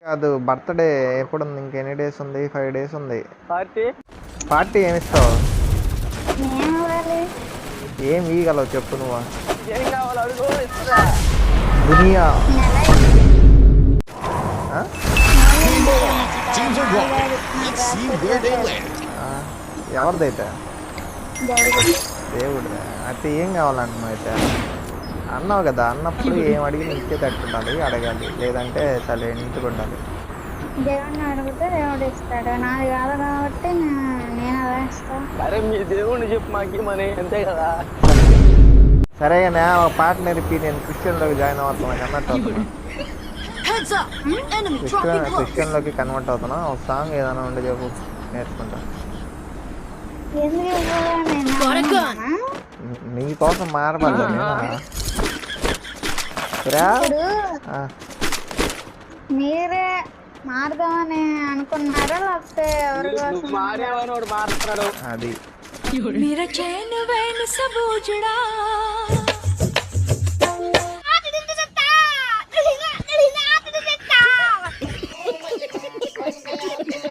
కాదు బర్త్డే ఎప్పుడుంది? ఇంకెన్ని డేస్ ఉంది? 5 డేస్ ఉంది. పార్టీ ఏమిస్తావు? ఏం ఇవ్వాలి? ఏం ఇవ్వగలవు చెప్పు నువ్వు. ఏం కావాలి అడుగు, ఇస్తా. దునియా నెల ఆ? Teams are rolling. Let's see where they land. ఎవరిదైతే జరుగుతుంది. దేవుడు అయితే ఏం కావాలంటున్నావు? అయితే అన్నావు కదా, అన్నప్పుడు ఏం అడిగి ఇంకే తట్టుండాలి, అడగాలి. లేదంటే చాలా ఇంటికి ఉండాలి. దేవుడిని అడిగితే దేవుడు ఇస్తాడు. నాది కాదు కాబట్టి నేను అలా ఇస్తాను. అరే మీ దేవుణ్ణి చెప్పు మాకేమని, అంతే కదా. సరే కానీ ఒక పాట నేర్పి నేను క్రిస్టియన్లోకి జాయిన్ అవుతున్నా కన్వర్ట్ అవుతున్నా. క్రిస్టియన్లోకి కన్వర్ట్ అవుతున్నా. ఒక సాంగ్ ఏదైనా ఉండే చెప్పు, నేర్చుకుంటా. ఎందుకు ఇవ్వాలి? నేను అడుగుతానా? నీ కోసం మారబడ్డా నేను. ఇప్పుడు మీరే మారుదామని అనుకున్నారా లేకపోతే ఎవరి కోసం? నువ్వు మారేవని వాడు మారుతున్నాడు. అది मेरा चैन वैन सब उजड़ा